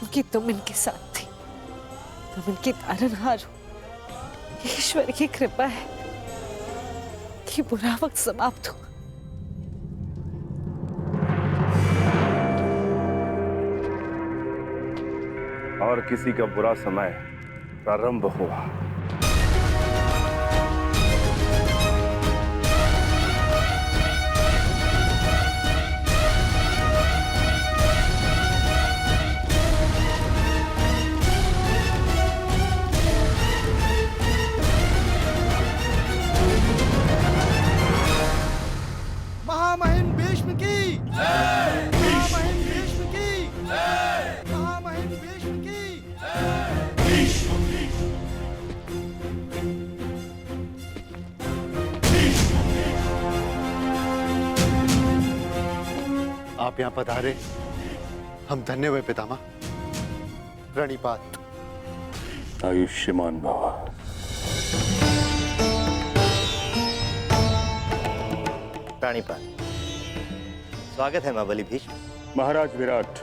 क्योंकि तुम इनके साथ थी, तुम इनकी तारनहार हो। ईश्वर की कृपा है कि बुरा वक्त समाप्त हुआ। और किसी का बुरा समय प्रारंभ हुआ। महामहिम भीष्म की जय। महामहिम भीष्म की जय। महामहिम भीष्म की भीष्म। आप यहाँ पधारे, हम धन्य हुए पितामह। प्रणिपात। आयुष्मान भव। प्राणिपात। स्वागत है महाबली भीष्म। महाराज विराट,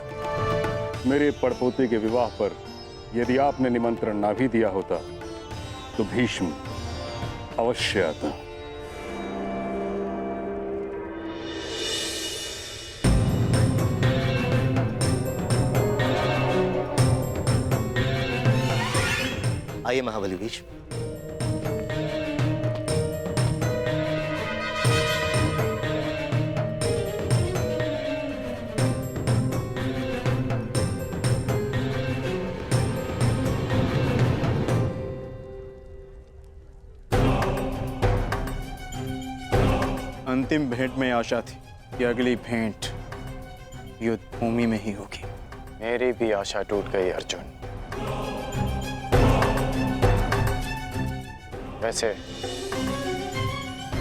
मेरे पड़पोते के विवाह पर यदि आपने निमंत्रण ना भी दिया होता तो भीष्म अवश्य आता। आइए महाबली भीष्म। अंतिम भेंट में आशा थी कि अगली भेंट युद्ध भूमि में ही होगी। मेरी भी आशा टूट गई अर्जुन। वैसे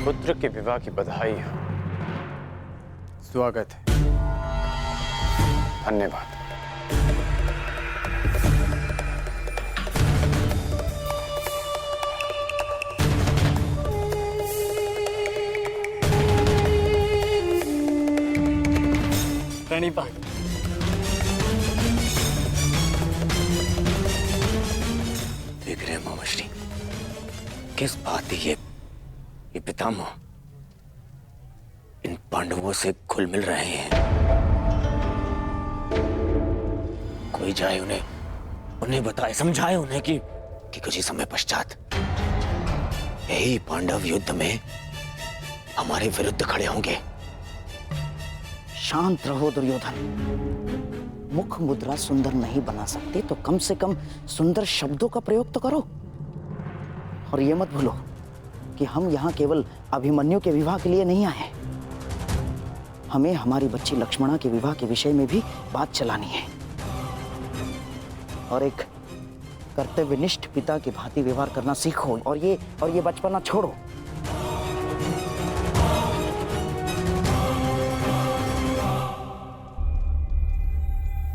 पुत्र के विवाह की बधाई हो। स्वागत है। धन्यवाद। प्रणिपात। देख रहे हैं मामाश्री, किस बात की ये पितामह इन पांडवों से घुल मिल रहे हैं। कोई जाए उन्हें बताए, समझाए उन्हें कि कुछ ही समय पश्चात यही पांडव युद्ध में हमारे विरुद्ध खड़े होंगे। शांत रहो दुर्योधन। मुख मुद्रा सुंदर नहीं बना सकते तो कम से कम सुंदर शब्दों का प्रयोग तो करो। और ये मत भूलो कि हम यहाँ केवल अभिमन्यु के विवाह के लिए नहीं आए। हमें हमारी बच्ची लक्ष्मणा के विवाह के विषय में भी बात चलानी है। और एक कर्तव्यनिष्ठ पिता की भांति व्यवहार करना सीखो और ये बचपना छोड़ो।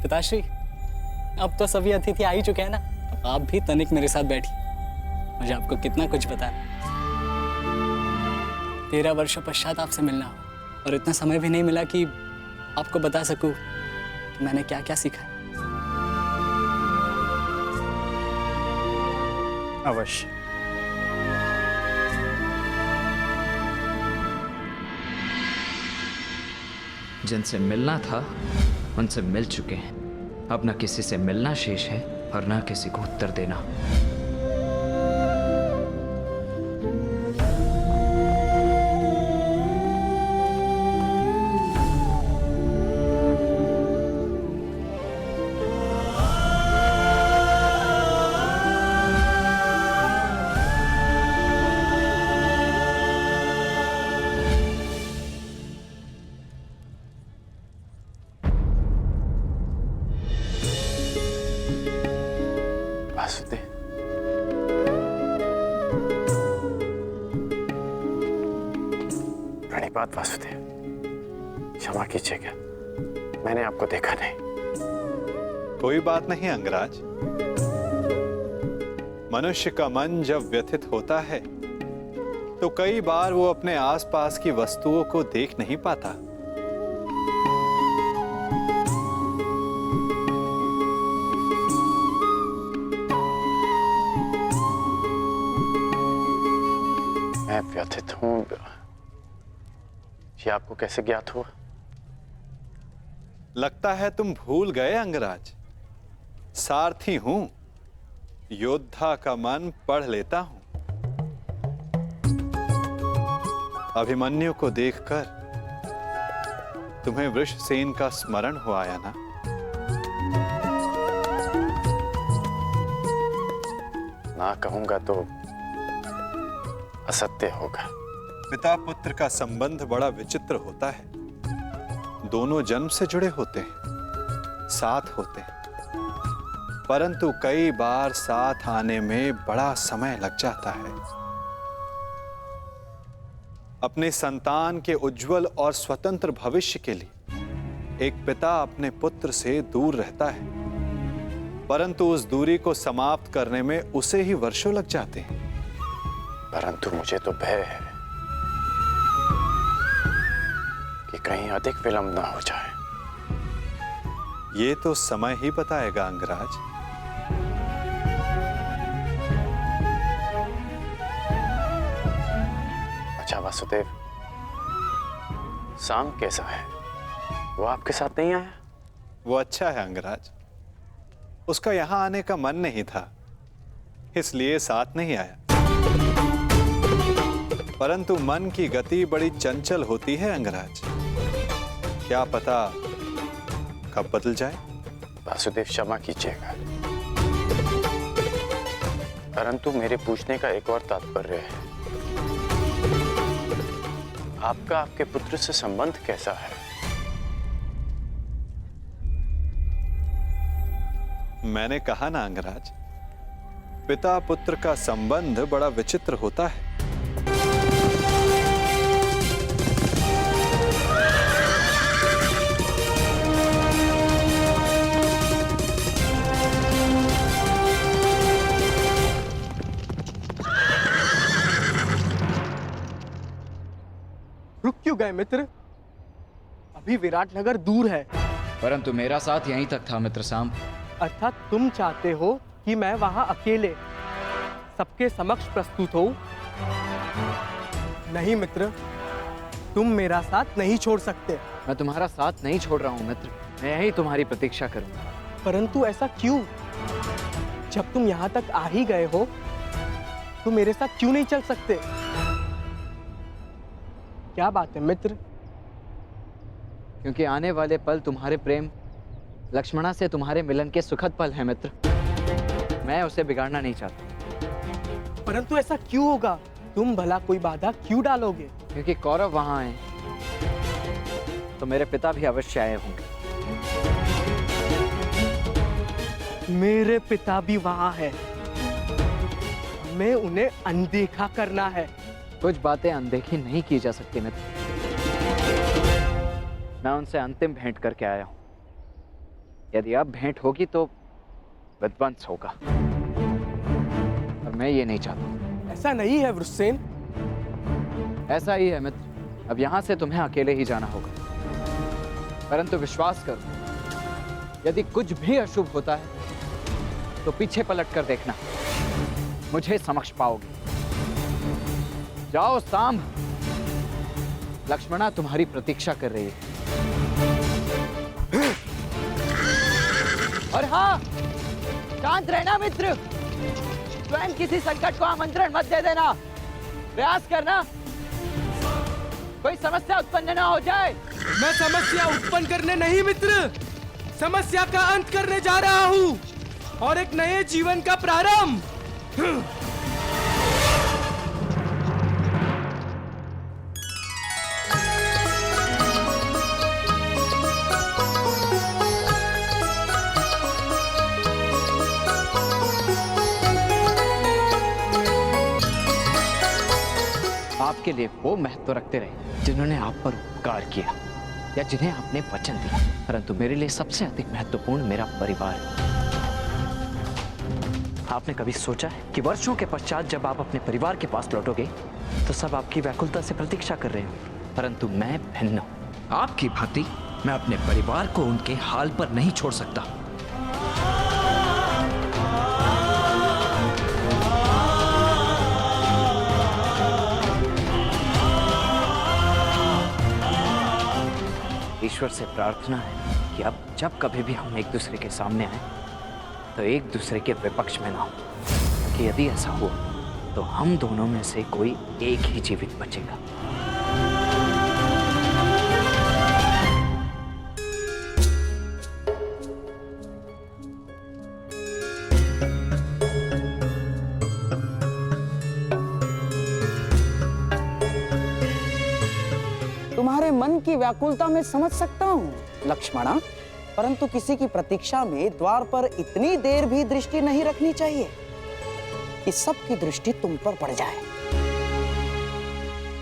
पिताश्री, अब तो सभी अतिथि आ ही चुके हैं ना, अब आप भी तनिक मेरे साथ बैठिए। मुझे आपको कितना कुछ पता है। 13 वर्षों पश्चात आपसे मिलना हो और इतना समय भी नहीं मिला कि आपको बता सकूं कि मैंने क्या क्या सीखा। अवश्य। जिनसे मिलना था उनसे मिल चुके हैं। अब न किसी से मिलना शेष है और न किसी को उत्तर देना। प्रणिपात वासुदेव, क्षमा कीजिएगा, मैंने आपको देखा नहीं। कोई बात नहीं अंगराज। मनुष्य का मन जब व्यथित होता है तो कई बार वो अपने आसपास की वस्तुओं को देख नहीं पाता। व्यथित हूं, ये आपको कैसे ज्ञात हुआ? लगता है तुम भूल गए अंगराज। सारथी हूं, योद्धा का मन पढ़ लेता हूं। अभिमन्यु को देखकर तुम्हें वृषसेन का स्मरण हो आया ना? ना कहूंगा तो असत्य होगा। पिता पुत्र का संबंध बड़ा विचित्र होता है। दोनों जन्म से जुड़े होते हैं, साथ होते हैं, परंतु कई बार साथ आने में बड़ा समय लग जाता है। अपने संतान के उज्जवल और स्वतंत्र भविष्य के लिए एक पिता अपने पुत्र से दूर रहता है, परंतु उस दूरी को समाप्त करने में उसे ही वर्षों लग जाते हैं। परंतु मुझे तो भय है कि कहीं अधिक विलंब ना हो जाए। ये तो समय ही बताएगा अंगराज। अच्छा वासुदेव, शाम कैसा है? वो आपके साथ नहीं आया? वो अच्छा है अंगराज। उसका यहां आने का मन नहीं था, इसलिए साथ नहीं आया। परंतु मन की गति बड़ी चंचल होती है अंगराज। क्या पता कब बदल जाए। वासुदेव क्षमा कीजिएगा, परंतु मेरे पूछने का एक और तात्पर्य है। आपका आपके पुत्र से संबंध कैसा है? मैंने कहा ना अंगराज, पिता पुत्र का संबंध बड़ा विचित्र होता है। रुक क्यों गए मित्र? अभी विराटनगर दूर है। परंतु मेरा साथ यहीं तक था मित्र सांब। अर्थात तुम चाहते हो कि मैं वहां अकेले सबके समक्ष प्रस्तुत हो? नहीं मित्र, तुम मेरा साथ नहीं छोड़ सकते। मैं तुम्हारा साथ नहीं छोड़ रहा हूँ मित्र, मैं यहीं तुम्हारी प्रतीक्षा करूंगा। परंतु ऐसा क्यों? जब तुम यहाँ तक आ ही गए हो तो मेरे साथ क्यों नहीं चल सकते? क्या बात है मित्र? क्योंकि आने वाले पल तुम्हारे प्रेम लक्ष्मणा से तुम्हारे मिलन के सुखद पल हैं मित्र। मैं उसे बिगाड़ना नहीं चाहता। परंतु ऐसा क्यों होगा? तुम भला कोई बाधा क्यों डालोगे? क्योंकि कौरव वहां आए तो मेरे पिता भी अवश्य आए होंगे। मेरे पिता भी वहां है, हमें उन्हें अनदेखा करना है। कुछ बातें अनदेखी नहीं की जा सकती मित्र। मैं उनसे अंतिम भेंट करके आया हूं। यदि अब भेंट होगी तो विध्वंस होगा, और मैं ये नहीं चाहता। ऐसा नहीं है वृषसेन। ऐसा ही है मित्र। अब यहां से तुम्हें अकेले ही जाना होगा, परंतु विश्वास करो, यदि कुछ भी अशुभ होता है तो पीछे पलट कर देखना, मुझे समक्ष पाओगे। जाओ सांब, लक्ष्मणा तुम्हारी प्रतीक्षा कर रही है। और हाँ, शांत रहना मित्र। स्वयं किसी संकट को आमंत्रण मत दे देना। प्रयास करना कोई समस्या उत्पन्न ना हो जाए। मैं समस्या उत्पन्न करने नहीं मित्र, समस्या का अंत करने जा रहा हूँ और एक नए जीवन का प्रारंभ। आपके लिए वो महत्व रखते रहे जिन्होंने आप पर उपकार किया या जिन्हें आपने वचन दिया, परंतु मेरे लिए सबसे अधिक महत्वपूर्ण मेरा परिवार है। आपने कभी सोचा है कि वर्षों के पश्चात जब आप अपने परिवार के पास लौटोगे तो सब आपकी व्याकुलता से प्रतीक्षा कर रहे होंगे, परंतु मैं भिन्न हूं। आपकी भांति मैं अपने परिवार को उनके हाल पर नहीं छोड़ सकता। ईश्वर से प्रार्थना है कि अब जब कभी भी हम एक दूसरे के सामने आए तो एक दूसरे के विपक्ष में ना हो, कि यदि ऐसा हुआ तो हम दोनों में से कोई एक ही जीवित बचेगा। तुम्हारे मन की व्याकुलता मैं समझ सकता हूँ लक्ष्मणा, परंतु किसी की प्रतीक्षा में द्वार पर इतनी देर भी दृष्टि नहीं रखनी चाहिए कि सबकी दृष्टि तुम पर पड़ जाए।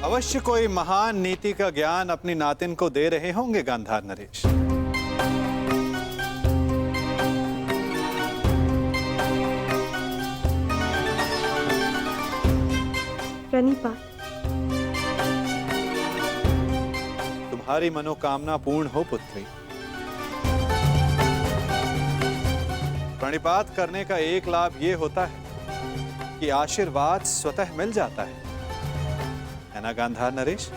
अवश्य कोई महान नीति का ज्ञान अपनी नातिन को दे रहे होंगे गांधार नरेश। प्रणिपात। तुम्हारी मनोकामना पूर्ण हो पुत्री। प्रणिपात करने का एक लाभ ये होता है कि आशीर्वाद स्वतः मिल जाता है ना गांधार नरेश?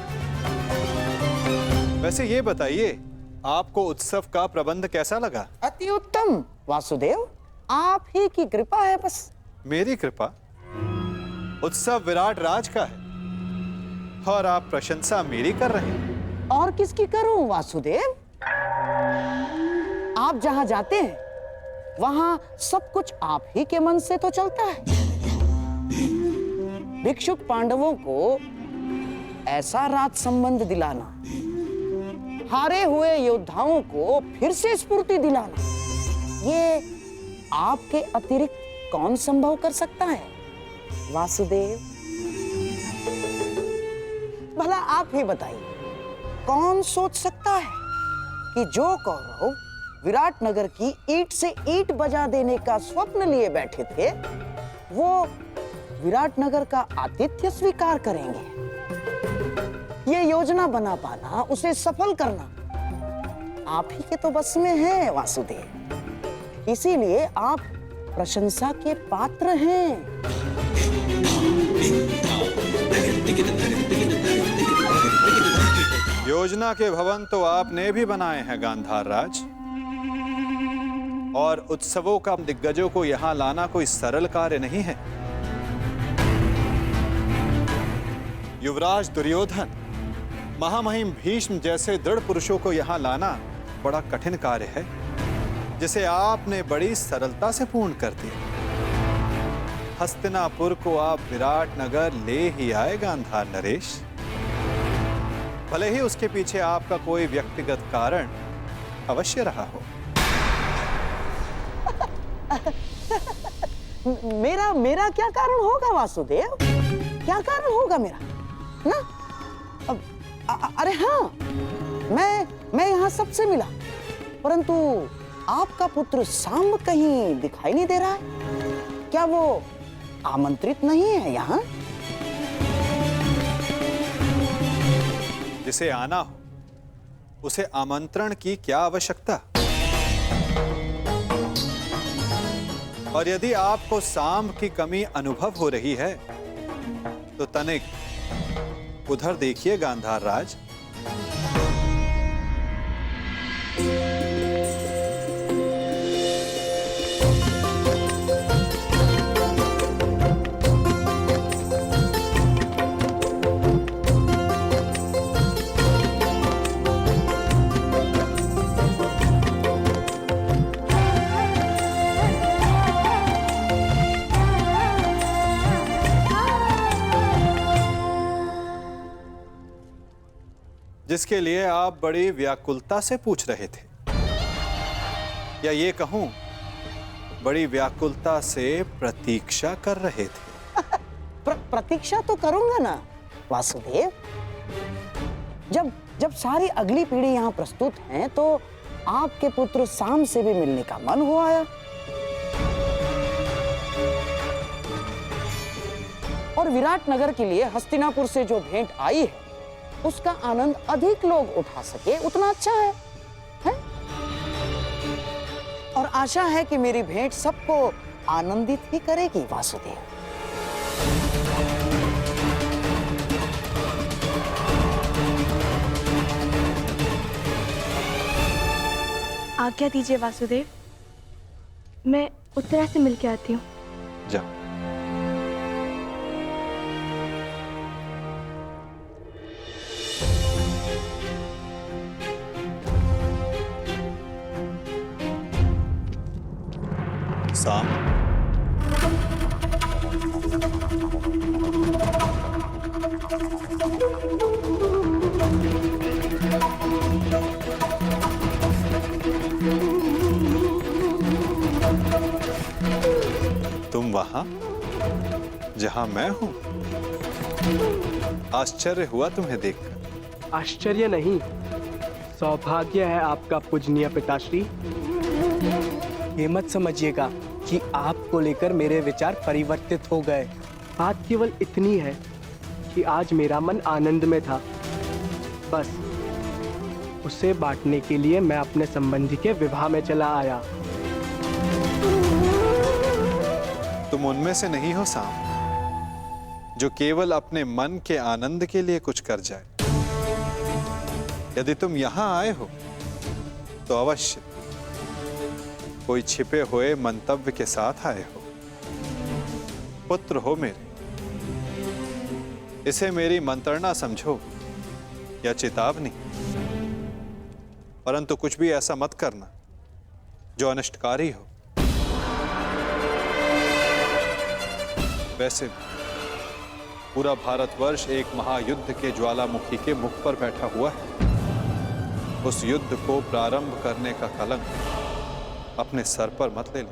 वैसे ये बताइए, आपको उत्सव का प्रबंध कैसा लगा? अति उत्तम वासुदेव, आप ही की कृपा है बस। मेरी कृपा? उत्सव विराट राज का है और आप प्रशंसा मेरी कर रहे हैं। और किसकी करूं वासुदेव? आप जहां जाते हैं वहां सब कुछ आप ही के मन से तो चलता है। भिक्षुक पांडवों को ऐसा राज संबंध दिलाना, हारे हुए योद्धाओं को फिर से स्फूर्ति दिलाना, ये आपके अतिरिक्त कौन संभव कर सकता है वासुदेव? भला आप ही बताइए, कौन सोच सकता है कि जो कौरव विराट नगर की ईंट से ईंट बजा देने का स्वप्न लिए बैठे थे, वो विराट नगर का आतिथ्य स्वीकार करेंगे? ये योजना बना पाना, उसे सफल करना आप ही के तो बस में है वासुदेव। इसीलिए आप प्रशंसा के पात्र हैं। योजना के भवन तो आपने भी बनाए हैं गांधार राज, और उत्सवों का दिग्गजों को यहां लाना कोई सरल कार्य नहीं है। युवराज दुर्योधन, महामहिम भीष्म जैसे दृढ़ पुरुषों को यहां लाना बड़ा कठिन कार्य है, जिसे आपने बड़ी सरलता से पूर्ण कर दिया। हस्तिनापुर को आप विराट नगर ले ही आए गांधार नरेश, भले ही उसके पीछे आपका कोई व्यक्तिगत कारण अवश्य रहा हो। मेरा क्या कारण होगा वासुदेव? क्या कारण होगा मेरा ना? अरे हाँ, मैं यहाँ सबसे मिला, परंतु आपका पुत्र सांब कहीं दिखाई नहीं दे रहा है। क्या वो आमंत्रित नहीं है यहाँ? जिसे आना हो उसे आमंत्रण की क्या आवश्यकता? और यदि आपको सांब की कमी अनुभव हो रही है तो तनिक उधर देखिए गांधार राज। जिसके लिए आप बड़ी व्याकुलता से पूछ रहे थे, या ये कहूं बड़ी व्याकुलता से प्रतीक्षा कर रहे थे। प्रतीक्षा तो करूंगा ना वासुदेव। जब सारी अगली पीढ़ी यहाँ प्रस्तुत है तो आपके पुत्र सांब से भी मिलने का मन हो आया। और विराट नगर के लिए हस्तिनापुर से जो भेंट आई है उसका आनंद अधिक लोग उठा सके उतना अच्छा है? और आशा है कि मेरी भेंट सबको आनंदित ही करेगी वासुदेव। आज्ञा दीजिए वासुदेव, मैं उत्तरा से मिलके आती हूँ। जाओ। साम, तुम वहां जहां मैं हूं? आश्चर्य हुआ तुम्हें देखकर। आश्चर्य नहीं, सौभाग्य है आपका पूजनीय पिताश्री। ये मत समझिएगा कि आपको लेकर मेरे विचार परिवर्तित हो गए। बात केवल इतनी है कि आज मेरा मन आनंद में था, बस उसे बांटने के लिए मैं अपने संबंधी के विवाह में चला आया। तुम उनमें से नहीं हो साम, जो केवल अपने मन के आनंद के लिए कुछ कर जाए। यदि तुम यहां आए हो तो अवश्य कोई छिपे हुए मंतव्य के साथ आए हो। पुत्र हो मेरे, इसे मेरी मंत्रणा समझो या चेतावनी, परंतु कुछ भी ऐसा मत करना जो अनिष्टकारी हो। वैसे पूरा भारतवर्ष एक महायुद्ध के ज्वालामुखी के मुख पर बैठा हुआ है। उस युद्ध को प्रारंभ करने का कलंक अपने सर पर मत ले लो।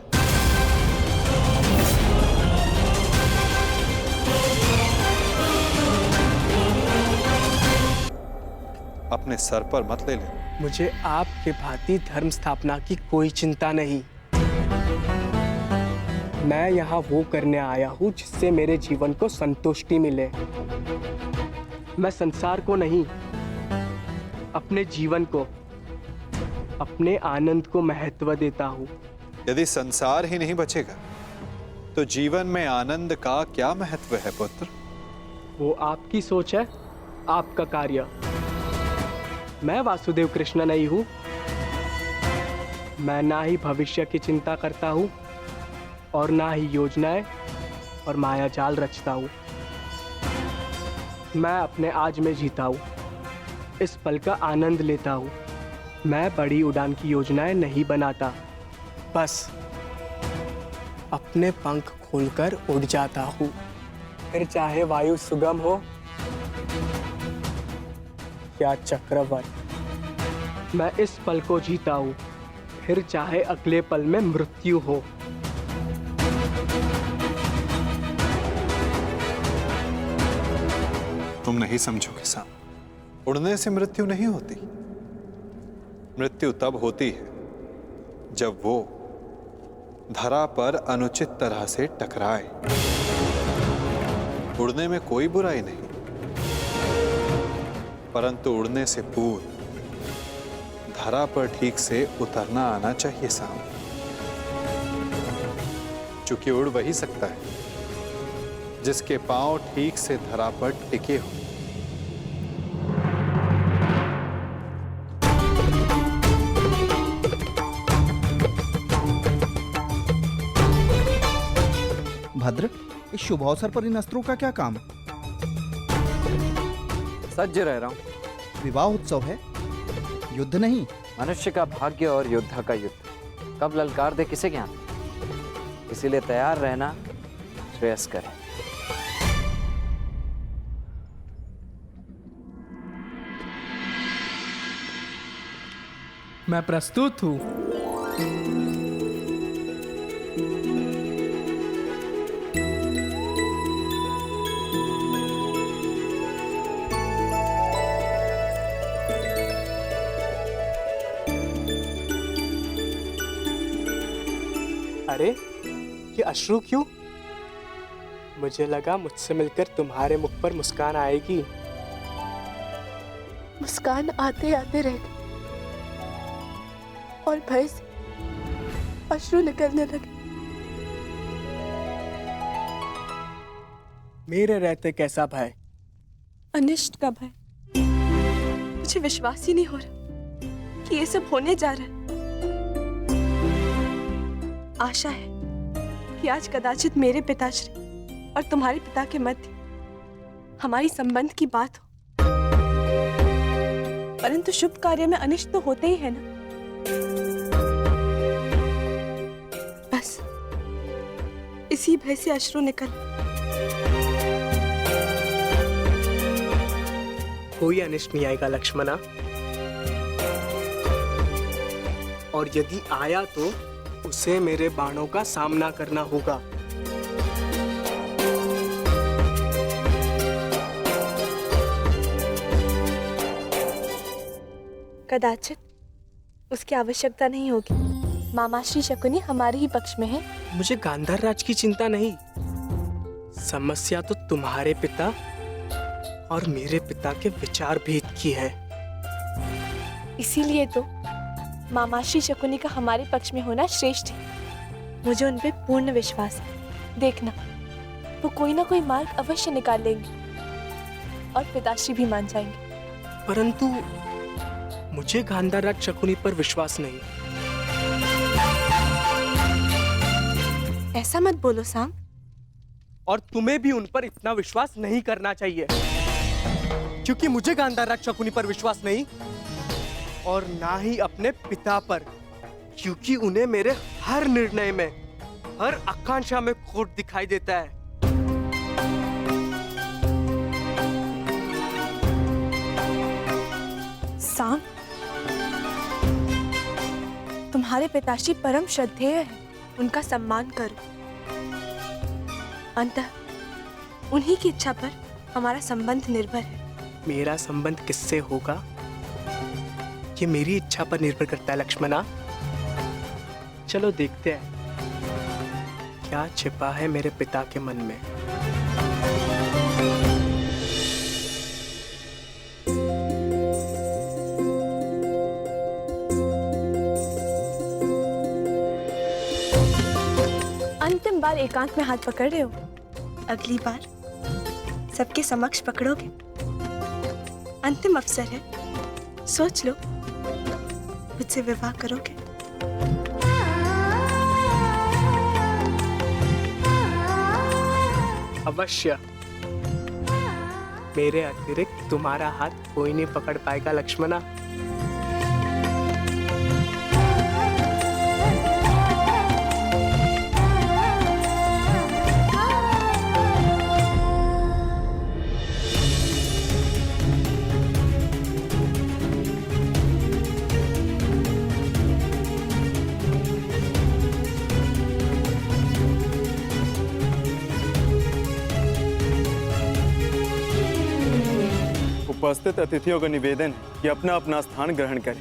अपने सर पर मत ले ले। मुझे आपके भांति धर्म स्थापना की कोई चिंता नहीं। मैं यहाँ वो करने आया हूँ जिससे मेरे जीवन को संतुष्टि मिले। मैं संसार को नहीं, अपने जीवन को, अपने आनंद को महत्व देता हूँ। यदि संसार ही नहीं बचेगा तो जीवन में आनंद का क्या महत्व है पुत्र? वो आपकी सोच है, आपका कार्य। मैं वासुदेव कृष्ण नहीं हूँ। मैं ना ही भविष्य की चिंता करता हूँ और ना ही योजनाएं और माया जाल रचता हूँ। मैं अपने आज में जीता हूँ, इस पल का आनंद लेता हूँ। मैं बड़ी उड़ान की योजनाएं नहीं बनाता, बस अपने पंख खोलकर उड़ जाता हूँ। फिर चाहे वायु सुगम हो या चक्रवात, मैं इस पल को जीता हूँ, फिर चाहे अगले पल में मृत्यु हो। तुम नहीं समझोगे साम, उड़ने से मृत्यु नहीं होती। मृत्यु तब होती है जब वो धरा पर अनुचित तरह से टकराए। उड़ने में कोई बुराई नहीं, परंतु उड़ने से पूर्व धरा पर ठीक से उतरना आना चाहिए साम। चूंकि उड़ वही सकता है जिसके पांव ठीक से धरा पर टिके हो। भद्र, इस शुभ अवसर पर इन अस्त्रों का क्या काम? सज्ज रह रहा हूँ। विवाह उत्सव है, युद्ध नहीं। मनुष्य का भाग्य और योद्धा का युद्ध कब ललकार दे किसे ज्ञान, इसीलिए तैयार रहना श्रेयस्कर है। मैं प्रस्तुत हूँ। अरे ये अश्रु क्यों? मुझे लगा मुझसे मिलकर तुम्हारे मुख पर मुस्कान आएगी। मुस्कान आते आते रह गई और भय से अश्रु निकलने लगे। मेरे रहते कैसा भय? अनिष्ट का भय। मुझे विश्वास ही नहीं हो रहा कि ये सब होने जा रहा है। आशा है कि आज कदाचित मेरे पिताश्री और तुम्हारे पिता के मध्य हमारी संबंध की बात हो, परंतु शुभ कार्य में अनिष्ट तो होते ही है ना। बस इसी भय से अश्रु निकल। कोई अनिष्ट नहीं आएगा लक्ष्मणा, और यदि आया तो उसे मेरे बाणों का सामना करना होगा। कदाचित उसकी आवश्यकता नहीं होगी। मामाश्री शकुनी हमारे ही पक्ष में है। मुझे गांधार राज की चिंता नहीं, समस्या तो तुम्हारे पिता और मेरे पिता के विचार भेद की है। इसीलिए तो मामाश्री शकुनी का हमारे पक्ष में होना श्रेष्ठ है। मुझे उन पे पूर्ण विश्वास है। देखना, वो कोई ना कोई मार्ग अवश्य निकाल लेंगे और पिताश्री भी मान जाएंगे। परंतु मुझे गांधार राज शकुनी पर विश्वास नहीं। ऐसा मत बोलो साम। और तुम्हें भी उन पर इतना विश्वास नहीं करना चाहिए, क्योंकि मुझे गांधार राज शकुनी पर विश्वास नहीं, और ना ही अपने पिता पर, क्योंकि उन्हें मेरे हर निर्णय में, हर आकांक्षा में खोट दिखाई देता है। साम, तुम्हारे पिताश्री परम श्रद्धेय है, उनका सम्मान करो। अंततः उन्हीं की इच्छा पर हमारा संबंध निर्भर है। मेरा संबंध किससे होगा ये मेरी इच्छा पर निर्भर करता है लक्ष्मणा। चलो देखते हैं क्या छिपा है मेरे पिता के मन में। अंतिम बार एकांत में हाथ पकड़ रहे हो, अगली बार सबके समक्ष पकड़ोगे। अंतिम अवसर है, सोच लो, मुझसे विवाह करोगे? अवश्य। मेरे अतिरिक्त तुम्हारा हाथ कोई नहीं पकड़ पाएगा लक्ष्मणा। उपस्थित अतिथियों का निवेदन है कि अपना अपना स्थान ग्रहण करें।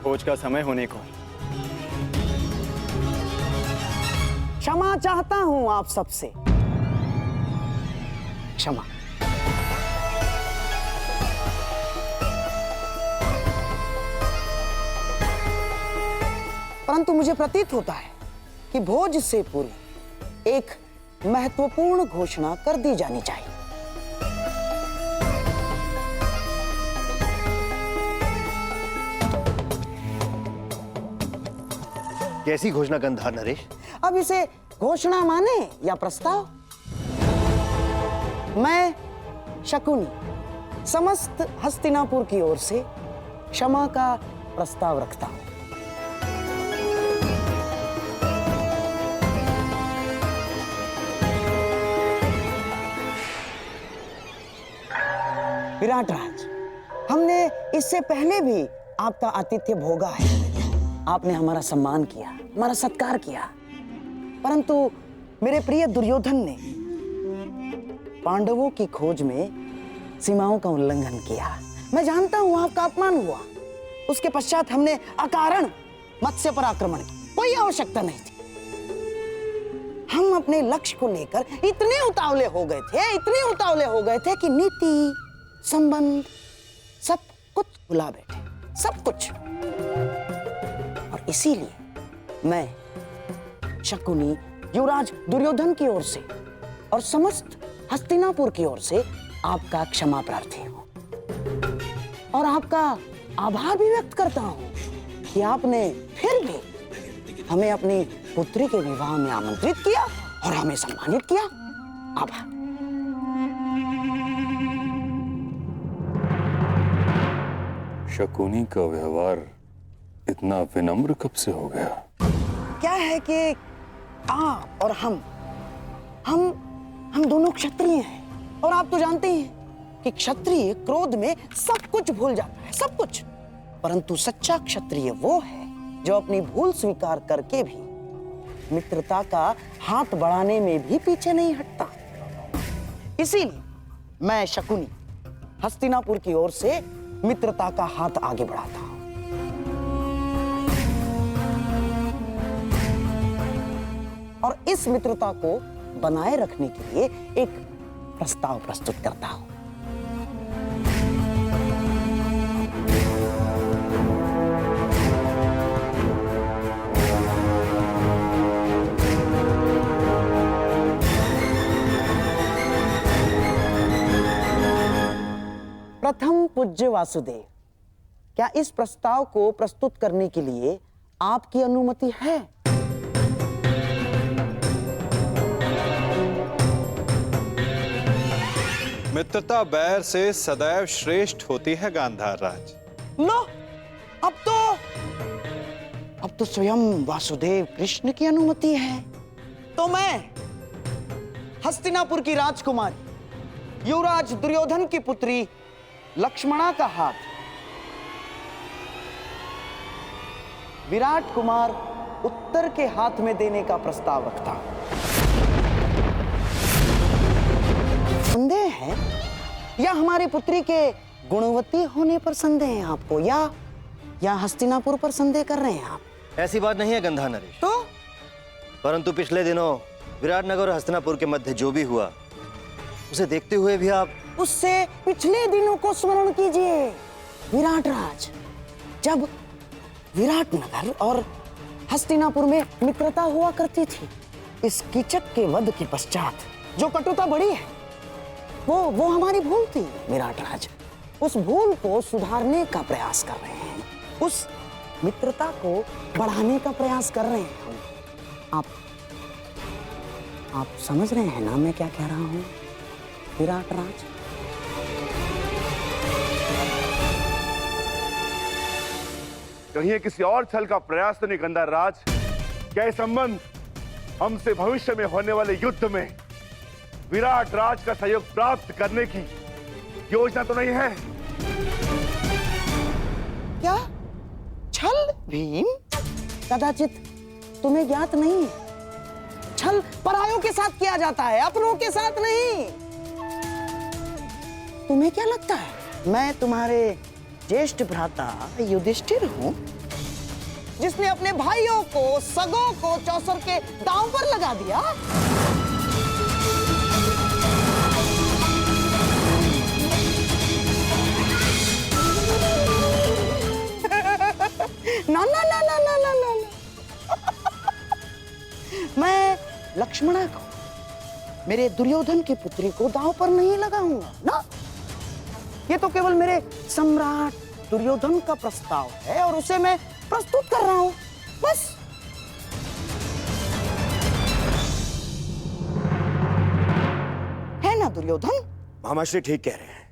भोज का समय होने को। क्षमा चाहता हूं आप सबसे, क्षमा। परंतु मुझे प्रतीत होता है कि भोज से पूर्व एक महत्वपूर्ण घोषणा कर दी जानी चाहिए। कैसी घोषणा गंधार नरेश? अब इसे घोषणा माने या प्रस्ताव? मैं शकुनी समस्त हस्तिनापुर की ओर से क्षमा का प्रस्ताव रखता हूं। विराट राज, हमने इससे पहले भी आपका आतिथ्य भोगा है। आपने हमारा सम्मान किया, हमारा सत्कार किया, परंतु मेरे प्रिय दुर्योधन ने पांडवों की खोज में सीमाओं का उल्लंघन किया। मैं जानता हूं आपका अपमान हुआ। उसके पश्चात हमने अकारण मत्स्य पर आक्रमण किया, कोई आवश्यकता नहीं थी। हम अपने लक्ष्य को लेकर इतने उतावले हो गए थे कि नीति, संबंध, सब कुछ भुला बैठे, सब कुछ। और इसीलिए मैं शकुनी युवराज दुर्योधन की ओर से और समस्त हस्तिनापुर की ओर से आपका क्षमा प्रार्थी हूं, और आपका आभार भी व्यक्त करता हूं कि आपने फिर भी हमें अपनी पुत्री के विवाह में आमंत्रित किया और हमें सम्मानित किया। आभार। शकुनी का व्यवहार इतना विनम्र कब से हो गया? क्या है कि आप और हम दोनों क्षत्रिय हैं और आप तो जानते हैं कि क्षत्रिय क्रोध में सब कुछ भूल जाता है, सब कुछ। परंतु सच्चा क्षत्रिय वो है जो अपनी भूल स्वीकार करके भी मित्रता का हाथ बढ़ाने में भी पीछे नहीं हटता। इसीलिए मैं शकुनी हस्तिनापुर की ओर से मित्रता का हाथ आगे बढ़ाता हूं। और इस मित्रता को बनाए रखने के लिए एक प्रस्ताव प्रस्तुत करता हूं। प्रथम पूज्य वासुदेव, क्या इस प्रस्ताव को प्रस्तुत करने के लिए आपकी अनुमति है? मित्रता बैर से सदैव श्रेष्ठ होती है गांधार राज। लो, अब तो स्वयं वासुदेव कृष्ण की अनुमति है। तो मैं हस्तिनापुर की राजकुमारी युवराज दुर्योधन की पुत्री लक्ष्मणा का हाथ विराट कुमार उत्तर के हाथ में देने का प्रस्ताव रखता हूं। संदेह है या हमारी पुत्री के गुणवती होने पर संदेह है आपको, या हस्तिनापुर पर संदेह कर रहे हैं आप? ऐसी बात नहीं है गंधा नरेश। तो परंतु पिछले दिनों विराटनगर और हस्तिनापुर के मध्य जो भी हुआ उसे देखते हुए भी आप उससे पिछले दिनों को स्मरण कीजिए विराट राज, जब विराटनगर और हस्तिनापुर में मित्रता हुआ करती थी। इस कीचक के वध के पश्चात जो कटुता बढ़ी है वो हमारी भूल थी विराट राज। उस भूल को सुधारने का प्रयास कर रहे हैं, उस मित्रता को बढ़ाने का प्रयास कर रहे हैं हम। आप समझ रहे हैं ना मैं क्या कह रहा हूं विराट राज? कहीं किसी और छल का प्रयास तो नहीं गंधार राज? क्या संबंध हमसे भविष्य में होने वाले युद्ध में विराट राज का सहयोग प्राप्त करने की योजना तो नहीं है? क्या छल भीम? कदाचित तुम्हें ज्ञात नहीं है, छल परायों के साथ किया जाता है, अपनों के साथ नहीं। तुम्हें क्या लगता है मैं तुम्हारे ज्येष्ठ भ्राता युधिष्ठिर हूं, जिसने अपने भाइयों को सगों को चौसर के दांव पर लगा दिया? ना ना ना ना ना ना ना मैं लक्ष्मणा को, मेरे दुर्योधन की पुत्री को दांव पर नहीं लगाऊंगा ना। ये तो केवल मेरे सम्राट दुर्योधन का प्रस्ताव है और उसे मैं प्रस्तुत कर रहा हूं, बस। है ना दुर्योधन? मामाश्री ठीक कह रहे हैं।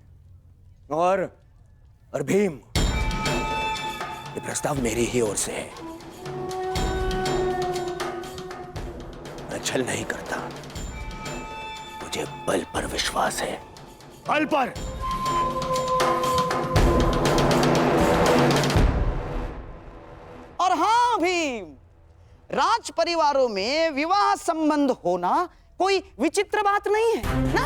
और भीम, ये प्रस्ताव मेरी ही ओर से है। मैं छल नहीं करता, मुझे बल पर विश्वास है। बल पर। और हाँ भीम, राज परिवारों में विवाह संबंध होना कोई विचित्र बात नहीं है ना।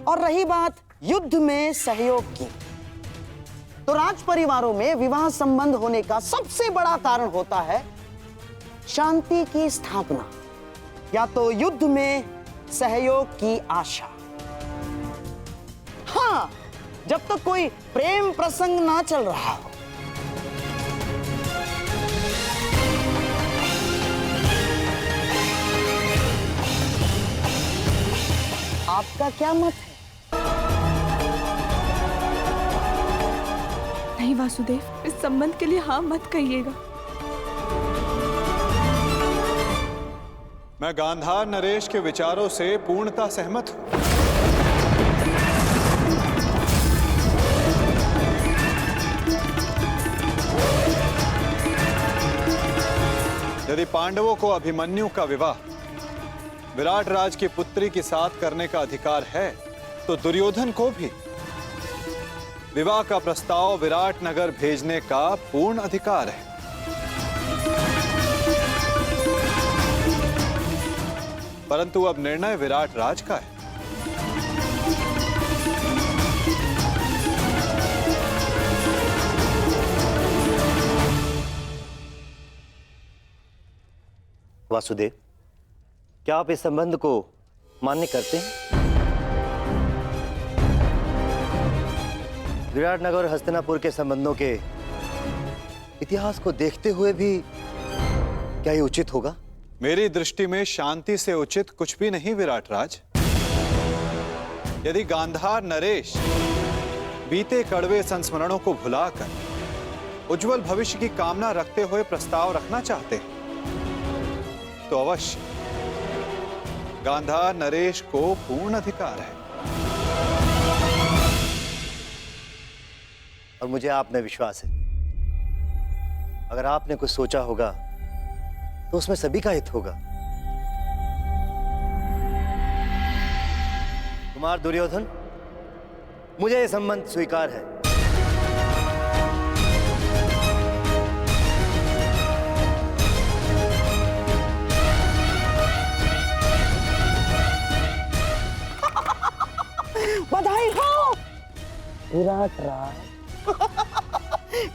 और रही बात युद्ध में सहयोग की, तो राज परिवारों में विवाह संबंध होने का सबसे बड़ा कारण होता है शांति की स्थापना, या तो युद्ध में सहयोग की आशा। हाँ, जब तक कोई प्रेम प्रसंग ना चल रहा हो। आपका क्या मत है? नहीं वासुदेव, इस संबंध के लिए हाँ मत कहिएगा। मैं गांधार नरेश के विचारों से पूर्णतः सहमत हूं। यदि पांडवों को अभिमन्यु का विवाह विराट राज की पुत्री के साथ करने का अधिकार है, तो दुर्योधन को भी विवाह का प्रस्ताव विराट नगर भेजने का पूर्ण अधिकार है। परंतु अब निर्णय विराट राज का है। वासुदेव, क्या आप इस संबंध को मान्य करते हैं? विराटनगर और हस्तिनापुर के संबंधों के इतिहास को देखते हुए भी क्या ये उचित होगा? मेरी दृष्टि में शांति से उचित कुछ भी नहीं विराट राज। यदि गांधार नरेश बीते कड़वे संस्मरणों को भुलाकर उज्जवल भविष्य की कामना रखते हुए प्रस्ताव रखना चाहते हैं, तो अवश्य गांधार नरेश को पूर्ण अधिकार है। और मुझे आप में विश्वास है, अगर आपने कुछ सोचा होगा तो उसमें सभी का हित होगा। कुमार दुर्योधन, मुझे यह संबंध स्वीकार है। बधाई हो विराट राज।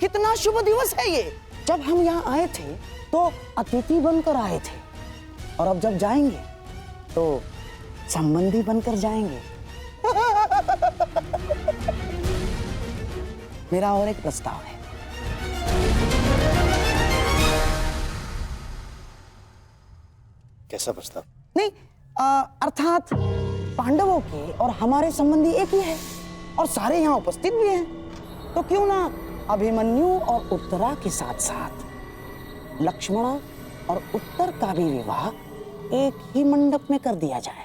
कितना शुभ दिवस है ये। जब हम यहाँ आए थे तो अतिथि बनकर आए थे, और अब जब जाएंगे तो संबंधी बनकर जाएंगे। मेरा और एक प्रस्ताव है। कैसा प्रस्ताव? नहीं, अर्थात पांडवों के और हमारे संबंधी एक ही है, और सारे यहाँ उपस्थित भी हैं, तो क्यों ना अभिमन्यु और उत्तरा के साथ साथ लक्ष्मणा और उत्तर का भी विवाह एक ही मंडप में कर दिया जाए।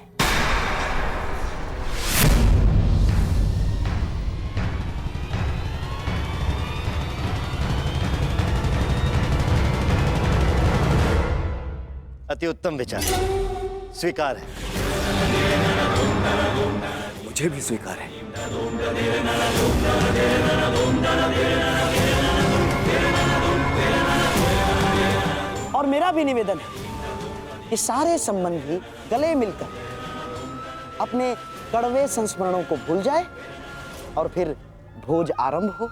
अति उत्तम विचार, स्वीकार है। मुझे भी स्वीकार है। और मेरा भी निवेदन है कि सारे संबंधी गले मिलकर अपने कड़वे संस्मरणों को भूल जाए और फिर भोज आरंभ हो।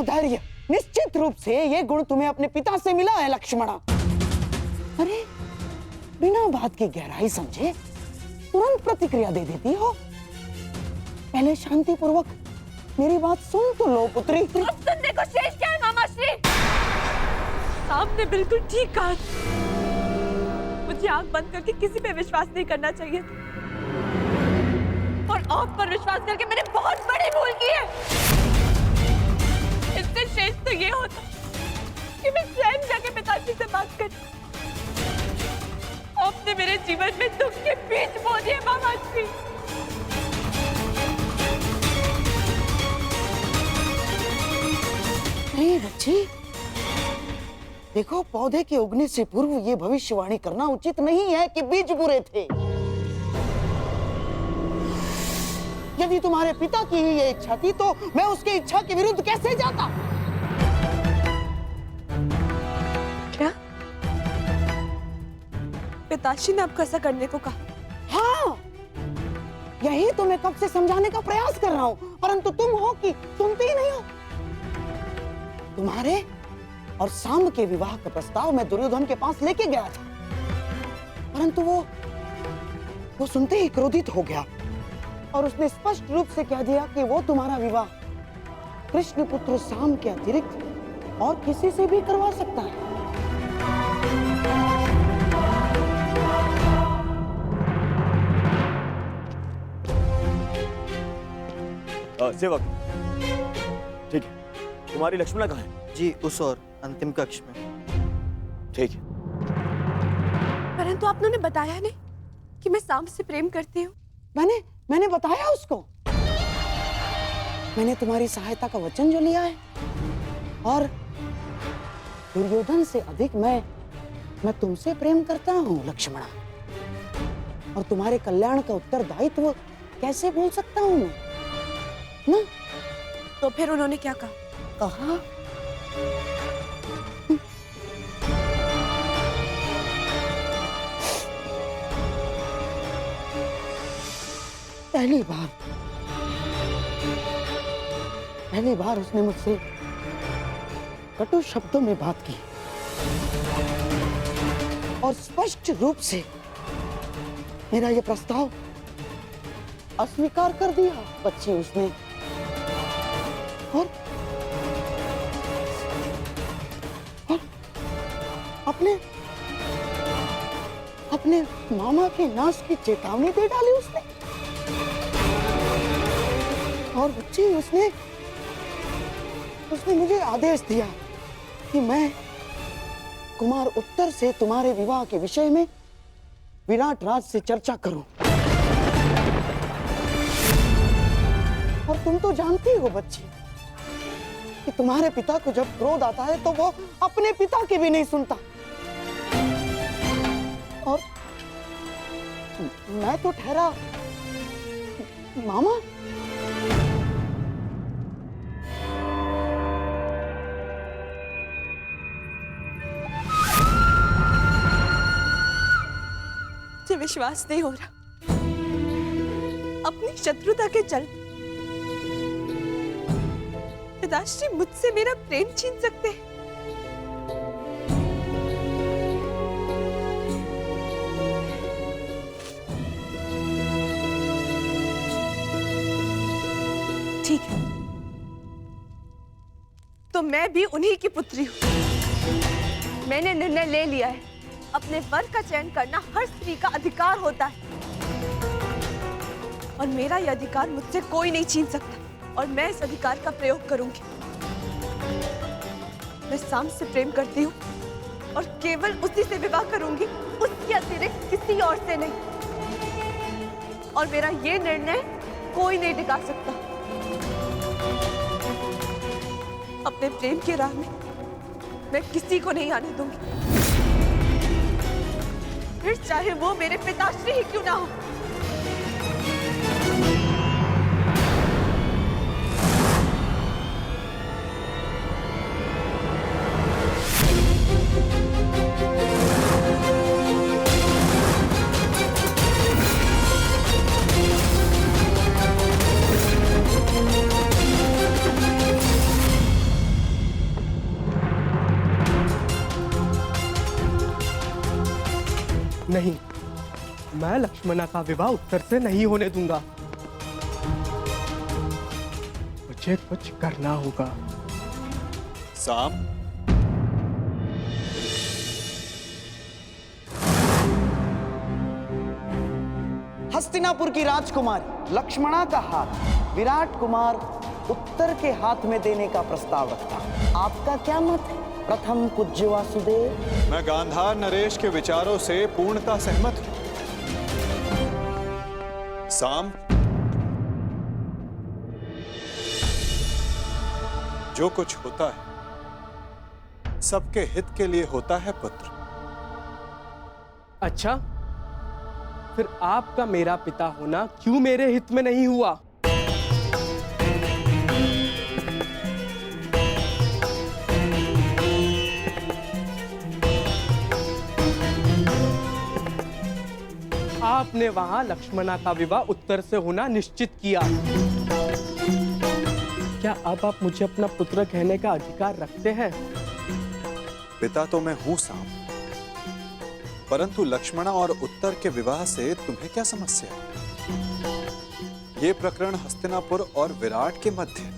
धैर्य, निश्चित रूप से ये गुण तुम्हें अपने पिता से मिला है लक्ष्मणा। अरे बिना बात की गहराई समझे तुरंत प्रतिक्रिया दे देती हो। पहले शांति पूर्वक मेरी बात सुन तो लो पुत्री। अब सुनने को शेष क्या है मामा श्री? आपने बिल्कुल ठीक कहा। मुझे आंख बंद करके किसी पे विश्वास नहीं करना चाहिए, और आप पर विश्वास करके मैंने बहुत बड़ी भूल की है। इससे शेष तो ये होता कि मैं स्वयं जाके पिताजी से बात कर। आपने मेरे जीवन में दुख के बीज बो दिए मामा जी। नहीं बच्ची, देखो पौधे के उगने से पूर्व ये भविष्यवाणी करना उचित नहीं है कि बीज बुरे थे। यदि तुम्हारे पिता की ही ये इच्छा थी तो मैं उसकी इच्छा के विरुद्ध कैसे जाता? क्या पिताश्री ने आपको ऐसा करने को कहा? हाँ, यही तो मैं कब से समझाने का प्रयास कर रहा हूँ, परंतु तुम हो कि सुनते ही नहीं हो। तुम्हारे और सांब के विवाह का प्रस्ताव मैं दुर्योधन के पास लेके गया था, परंतु वो सुनते ही क्रोधित हो गया और उसने स्पष्ट रूप से कह दिया कि वो तुम्हारा विवाह कृष्ण पुत्र सांब के अतिरिक्त और किसी से भी करवा सकता है। सेवक, ठीक है, तुम्हारी लक्ष्मणा कहाँ है? जी उस और अंतिम कक्ष में। ठीक है। परंतु आपने उन्हें बताया नहीं कि मैं सांब से प्रेम करती हूँ। मैंने बताया उसको। मैंने तुम्हारी सहायता का वचन जो लिया है और दुर्योधन से अधिक मैं तुमसे प्रेम करता हूँ लक्ष्मणा, और तुम्हारे कल्याण का उत्तरदायित्व कैसे भूल सकता हूँ मैं ना? तो फिर उन्होंने क्या कहा? कहा पहली बार उसने मुझसे कटु शब्दों में बात की और स्पष्ट रूप से मेरा यह प्रस्ताव अस्वीकार कर दिया बच्ची उसने, और अपने मामा के नाश की चेतावनी दे डाली उसने। और बच्ची उसने मुझे आदेश दिया कि मैं कुमार उत्तर से तुम्हारे विवाह के विषय में विराट राज से चर्चा करूं। और तुम तो जानती हो बच्ची कि तुम्हारे पिता को जब क्रोध आता है तो वो अपने पिता की भी नहीं सुनता, और मैं तो ठहरा मामा। मुझे विश्वास नहीं हो रहा, अपनी शत्रुता के चलते पिताश्री मुझसे मेरा प्रेम छीन सकते हैं। ठीक है, तो मैं भी उन्हीं की पुत्री हूं। मैंने निर्णय ले लिया है, अपने वर का चयन करना हर स्त्री का अधिकार होता है, और मेरा यह अधिकार मुझसे कोई नहीं छीन सकता, और मैं इस अधिकार का प्रयोग करूंगी। मैं सांब से प्रेम करती हूँ और केवल उसी से विवाह करूंगी, उसके अतिरिक्त किसी और से नहीं, और मेरा ये निर्णय कोई नहीं टिका सकता। अपने प्रेम की राह में मैं किसी को नहीं आने दूंगी, फिर चाहे वो मेरे पिताश्री ही क्यों ना हो। नहीं, मैं लक्ष्मणा का विवाह उत्तर से नहीं होने दूंगा। मुझे कुछ करना होगा। सांब, हस्तिनापुर की राजकुमारी लक्ष्मणा का हाथ विराट कुमार उत्तर के हाथ में देने का प्रस्ताव रखता। आपका क्या मत है प्रथम पूज्य वासुदेव? मैं गांधार नरेश के विचारों से पूर्णतः सहमत हूं। सांब, जो कुछ होता है सबके हित के लिए होता है पुत्र। अच्छा, फिर आपका मेरा पिता होना क्यों मेरे हित में नहीं हुआ? आपने वहां लक्ष्मणा का विवाह उत्तर से होना निश्चित किया। क्या अब आप मुझे अपना पुत्र कहने का अधिकार रखते हैं? पिता तो मैं हूं सांब, परंतु लक्ष्मणा और उत्तर के विवाह से तुम्हें क्या समस्या है? ये प्रकरण हस्तिनापुर और विराट के मध्य है।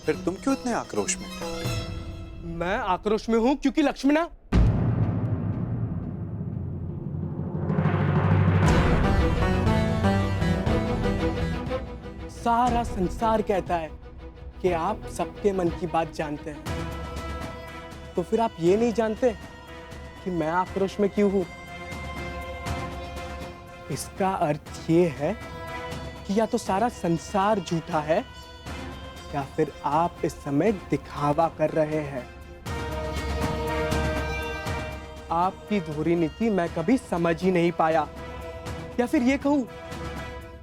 फिर तुम क्यों इतने आक्रोश में? मैं आक्रोश में हूं क्योंकि लक्ष्मणा सारा संसार कहता है कि आप सबके मन की बात जानते हैं, तो फिर आप ये नहीं जानते कि मैं आक्रोश में क्यों हूं? इसका अर्थ ये है कि या तो सारा संसार झूठा है या फिर आप इस समय दिखावा कर रहे हैं। आपकी धोरी नीति मैं कभी समझ ही नहीं पाया, या फिर ये कहूं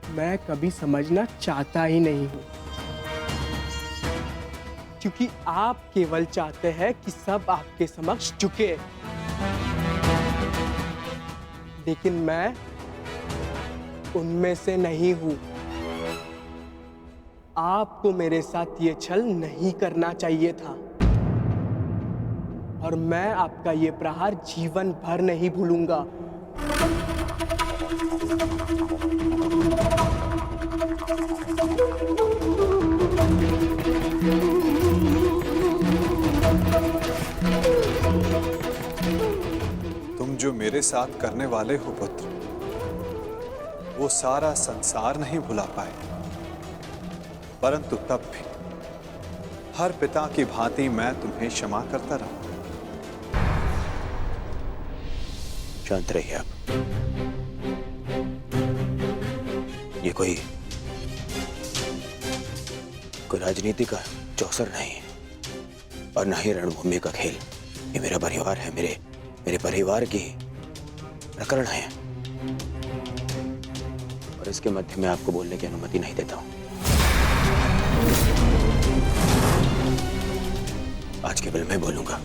मैं कभी समझना चाहता ही नहीं हूं, क्योंकि आप केवल चाहते हैं कि सब आपके समक्ष झुके, लेकिन मैं उनमें से नहीं हूं। आपको मेरे साथ ये छल नहीं करना चाहिए था, और मैं आपका ये प्रहार जीवन भर नहीं भूलूंगा। तुम जो मेरे साथ करने वाले हो पुत्र, वो सारा संसार नहीं भुला पाए, परंतु तब भी हर पिता की भांति मैं तुम्हें क्षमा करता रहूं। शांत रहिए आप। ये कोई राजनीति का चौसर नहीं है और ना ही रणभूमि का खेल। ये मेरा परिवार है, मेरे परिवार की प्रकरण है, और इसके मध्य में आपको बोलने की अनुमति नहीं देता हूं। आज केवल मैं बोलूंगा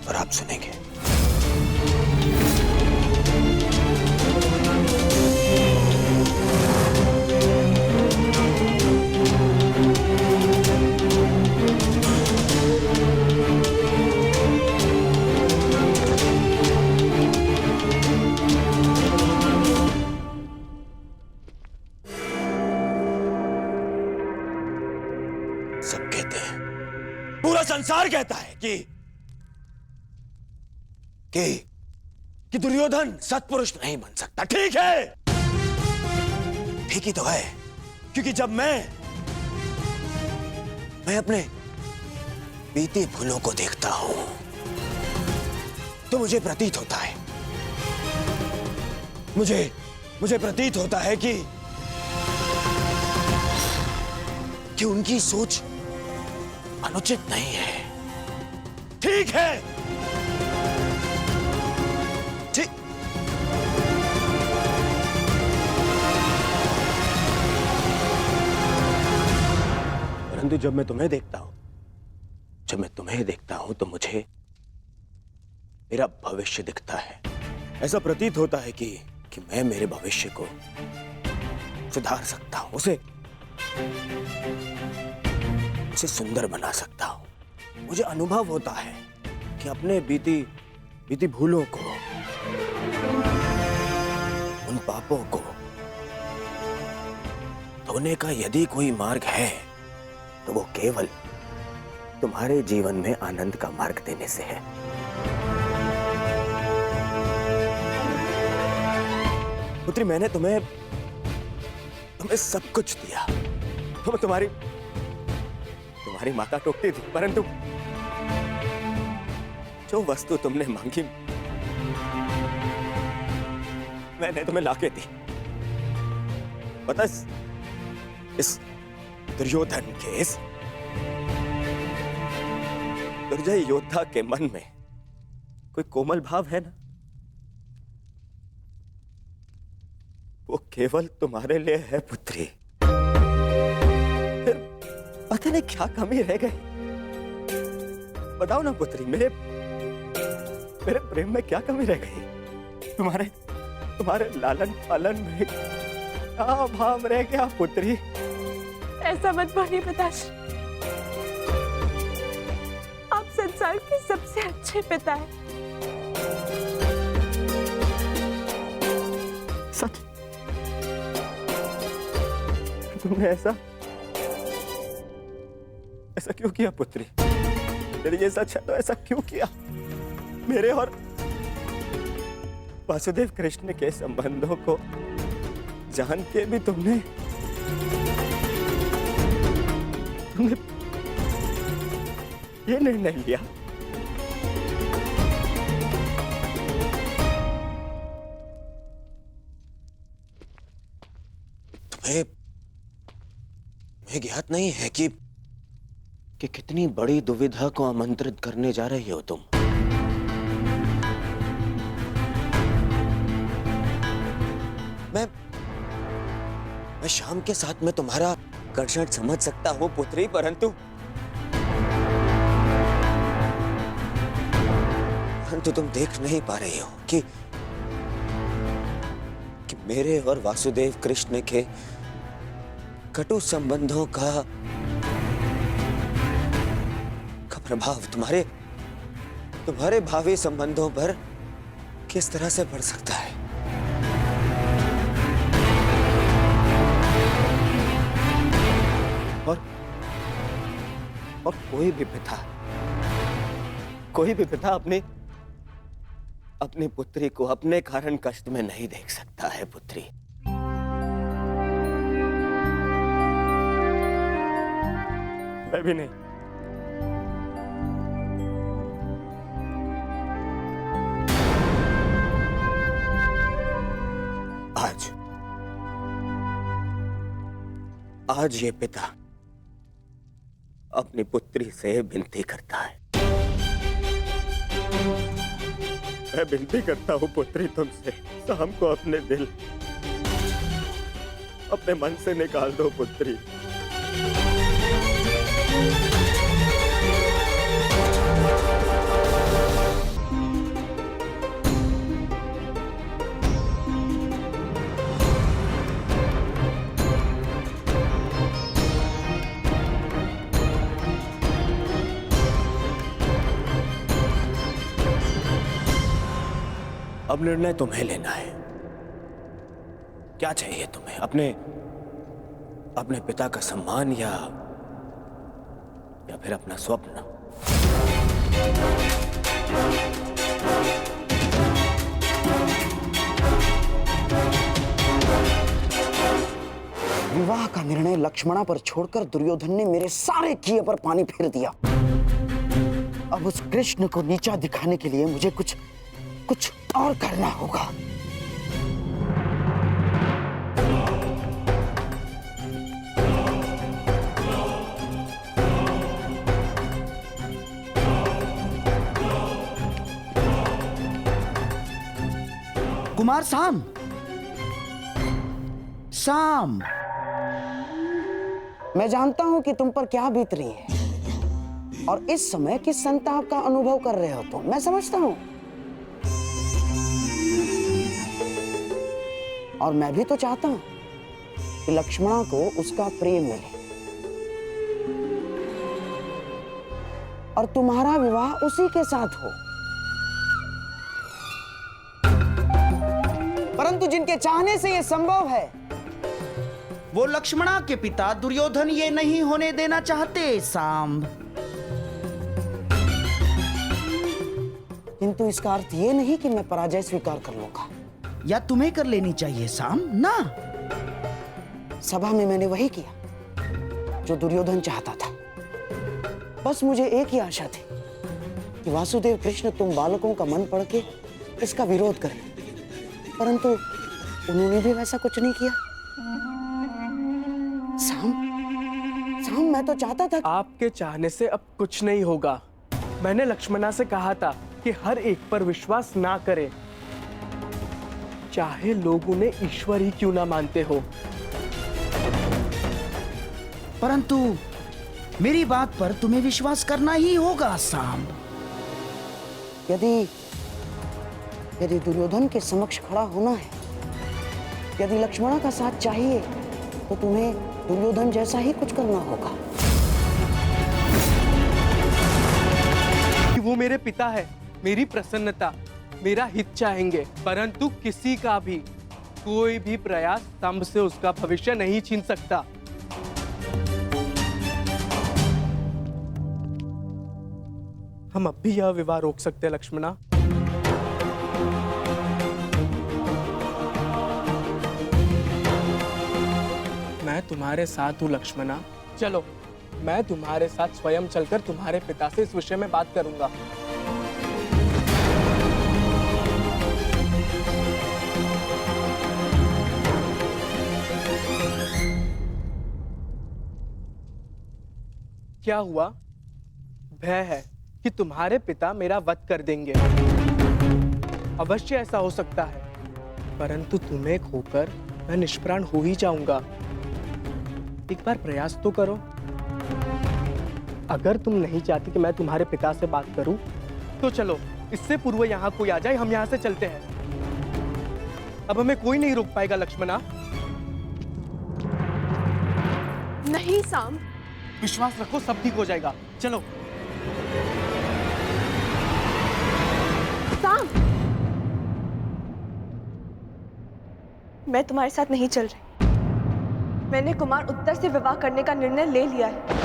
और आप सुनेंगे। सब कहते हैं, पूरा संसार कहता है कि दुर्योधन सत्पुरुष नहीं बन सकता। ठीक है, ठीक ही तो है, क्योंकि जब मैं अपने बीती भूलों को देखता हूं तो मुझे प्रतीत होता है मुझे प्रतीत होता है कि उनकी सोच अनुचित नहीं है। ठीक है, ठीक। परंतु जब मैं तुम्हें देखता हूं तो मुझे मेरा भविष्य दिखता है। ऐसा प्रतीत होता है कि मैं मेरे भविष्य को सुधार सकता हूं, उसे सुंदर बना सकता हूं। मुझे अनुभव होता है कि अपने बीती भूलों को, उन पापों को धोने का यदि कोई मार्ग है तो वो केवल तुम्हारे जीवन में आनंद का मार्ग देने से है। पुत्री, मैंने तुम्हें सब कुछ दिया। तुम्हारी माता टोकती थी, परंतु जो वस्तु तुमने मांगी मैंने तुम्हें लाके दी। पता इस दुर्योधन के, इस दुर्जय योद्धा के मन में कोई कोमल भाव है ना, वो केवल तुम्हारे लिए है पुत्री। पता नहीं क्या कमी रह गई, बताओ ना पुत्री, मेरे प्रेम में क्या कमी रह गई? तुम्हारे लालन पालन में क्या भाव रह गया पुत्री? ऐसा मत बोलिए पिताश्री, आप संसार के सबसे अच्छे पिता हैं। सच? तुमने ऐसा क्यों किया पुत्री? यदि ये सच है तो ऐसा क्यों किया? मेरे और वासुदेव कृष्ण के संबंधों को जान के भी तुमने ये निर्णय लिया? तुम्हें ज्ञात नहीं है कि कितनी बड़ी दुविधा को आमंत्रित करने जा रही हो तुम? मैं शाम के साथ में तुम्हारा आकर्षण समझ सकता हूं पुत्री, परंतु तुम देख नहीं पा रही हो कि मेरे और वासुदेव कृष्ण के कटु संबंधों का प्रभाव तुम्हारे भावी संबंधों पर किस तरह से पड़ सकता है। और कोई भी पिता अपनी पुत्री को अपने कारण कष्ट में नहीं देख सकता है पुत्री। मैं भी नहीं। आज ये पिता अपनी पुत्री से विनती करता है। मैं विनती करता हूँ पुत्री तुमसे, शाम को अपने दिल अपने मन से निकाल दो पुत्री। अब निर्णय तुम्हें लेना है। क्या चाहिए तुम्हें? अपने पिता का सम्मान या फिर अपना स्वप्न? विवाह का निर्णय लक्ष्मणा पर छोड़कर दुर्योधन ने मेरे सारे किए पर पानी फेर दिया। अब उस कृष्ण को नीचा दिखाने के लिए मुझे कुछ और करना होगा। कुमार साम, मैं जानता हूं कि तुम पर क्या बीत रही है और इस समय किस संताप का अनुभव कर रहे हो तुम। मैं समझता हूं और मैं भी तो चाहता हूं कि लक्ष्मणा को उसका प्रेम मिले और तुम्हारा विवाह उसी के साथ हो। परंतु जिनके चाहने से यह संभव है, वो लक्ष्मणा के पिता दुर्योधन ये नहीं होने देना चाहते सांब। किंतु इसका अर्थ ये नहीं कि मैं पराजय स्वीकार कर लूंगा। या तुम्हें कर लेनी चाहिए साम ना। सभा में मैंने वही किया जो दुर्योधन चाहता था। बस मुझे एक ही आशा थी कि वासुदेव कृष्ण तुम बालकों का मन पढ़ के इसका विरोध करें, परंतु उन्होंने भी वैसा कुछ नहीं किया। साम, मैं तो चाहता था। आपके चाहने से अब कुछ नहीं होगा। मैंने लक्ष्मणा से कहा था कि हर एक पर विश्वास ना करे, चाहे लोग उन्हें ईश्वर ही क्यों ना मानते हो। परंतु मेरी बात पर तुम्हें विश्वास करना ही होगा साम। यदि दुर्योधन के समक्ष खड़ा होना है, यदि लक्ष्मणा का साथ चाहिए, तो तुम्हें दुर्योधन जैसा ही कुछ करना होगा। कि वो मेरे पिता है, मेरी प्रसन्नता, मेरा हित चाहेंगे, परंतु किसी का भी कोई भी प्रयास स्तंभ से उसका भविष्य नहीं छीन सकता। हम अब भी यह विवाह रोक सकते हैं लक्ष्मणा। मैं तुम्हारे साथ हूँ लक्ष्मणा। चलो, मैं तुम्हारे साथ स्वयं चलकर तुम्हारे पिता से इस विषय में बात करूंगा। क्या हुआ? भय है कि तुम्हारे पिता मेरा वध कर देंगे। अवश्य ऐसा हो सकता है, परंतु तुम्हें खोकर मैं निष्प्राण हो ही जाऊंगा। एक बार प्रयास तो करो। अगर तुम नहीं चाहती कि मैं तुम्हारे पिता से बात करूं, तो चलो, इससे पूर्व यहाँ कोई आ जाए, हम यहाँ से चलते हैं। अब हमें कोई नहीं रोक पाएगा लक्ष्मणा। नहीं साम, विश्वास रखो, सब ठीक हो जाएगा। चलो। साम, मैं तुम्हारे साथ नहीं चल रही। मैंने कुमार उत्तर से विवाह करने का निर्णय ले लिया है।